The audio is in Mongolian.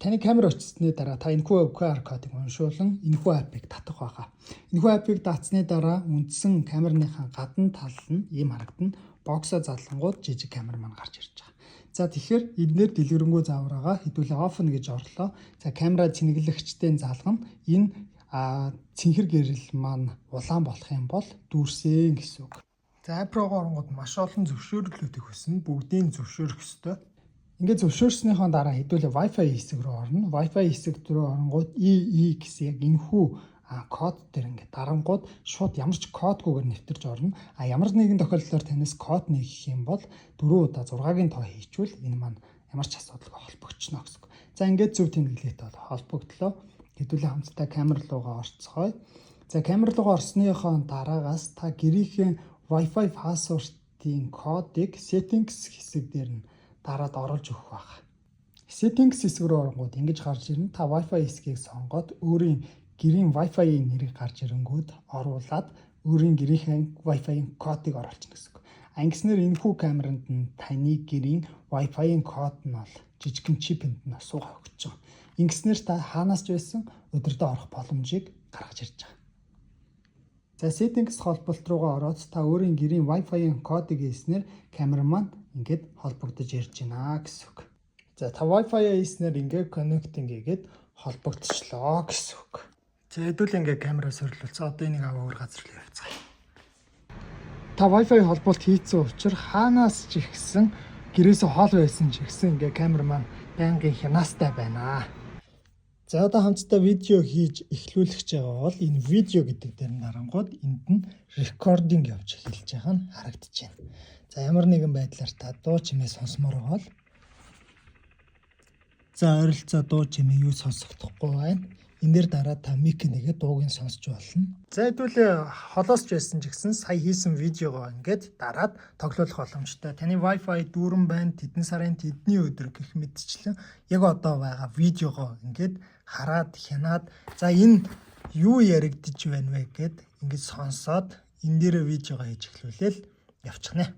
Таны камер очсны дараа та энэхүү QR кодыг уншуулан энэхүү апыг татах байгаа. Энэхүү апыг татсны дараа үндсэн камерныхаа гадна тал нь ийм харагдана. Боксоо залангууд жижиг камер маань гарч ирж байгаа. За тэгэхээр эднэр дэлгэрэнгүй заавраагаа хэдүүлээ off гэж орлоо. За камера цэнэглэгчтэй залгана. Энэ цэнхэр гэрэл маань улаан болох юм бол дүүрсэн гэсэн үг. За app руу оронгууд маш олон зөвшөөрлүүдийг хүснэ. Бүгдийг зөвшөөрөх ёстой. Ингээд зөвшөөрснийхөө дараа хэдүүлээ Wi-Fi хэсэг рүү орно. Wi-Fi хэсэг рүү оронгууд EE гэсэн яг энэхүү код дээр ингээд дарангууд шууд ямар ч кодгүйгээр нэвтэрч орно. Ямар нэгэн тохиолдолд танаас код нээх юм бол 4 удаа 6-гийн тоо хийчихвэл энэ маань ямар ч асуудалгүй холбогдчихно гэсэн үг. За ингээд зөв тэмдэглэлтэй бол холбогдлоо. Хэдүүлээ хамтдаа камер руугаа орцгоё. За камер руугаа орсныхоо дараагаас та гэрийнхээ Wi-Fi password-ийн кодыг settings хэсэг дээр нь дараад оруулж өгөх байх. Settings хэсэг рүү оронгууд ингэж гарч ирнэ. Та Wi-Fi хэсгийг сонгоод өөрийн гэрийн Wi-Fi-ийн нэрийг гарч ирэнгүүт оруулаад өөрийн гэрийнхээ Wi-Fi-ийн кодыг оруулчихна гэсэн үг. Ингэснээр энэхүү камеранд нь таны гэрийн Wi-Fi-ийн код нь бол жижигхэн чипэнд нь суугаа өгч байгаа. Ингэснээр та хаанаас ч байсан өдөртөө орох боломжийг гаргаж ирж байгаа. За settings холболт руугаа ороод та өөрийн гэрийн Wi-Fi-ийн кодыг хийснээр камер маань ингээд холбогдож ирж байна гэсэн үг. За та Wi-Fi хийснээр ингээд connecting хийгээд холбогдчихлоо гэсэн үг. За хэдүүл ингээд камераа сорилуулсан. Одоо энийг аваа өөр газар руу явуулцгаая. Та Wi-Fi холболт хийцэн учраас хаанаас ч ихсэн гэрээсээ хоол байсан ч ихсэн ингээд камер маань байнгын хянаастай байна. За одоо хамтдаа видео хийж эхлүүлэх гэж байгаа бол энэ видео гэдэг дээр нь дарангууд энд нь recording явж эхэлж байгаа нь харагдаж байна. За ямар нэгэн байдлаар та дуу чимээ сонсомоор бол за ойролцоо дуу чимээ юу сонсохдохгүй байна. Энэ дээр дараа та мик нэгээд дууг нь сонсч болно. За хэдүүлээ холоосч байсан ч гэсэн сая хийсэн видеогоо ингээд дараад тоглох боломжтой. Таны Wi-Fi дүүрэн байна, тэдэн сарын тэдний өдөр гэх мэтчлэн яг одоо байгаа видеогоо ингээд хараад хянаад за энэ юу яригдж байна вэ гэд ингээд сонсоод энэ дээр видеогоо хийж эхлүүлээл явчихна.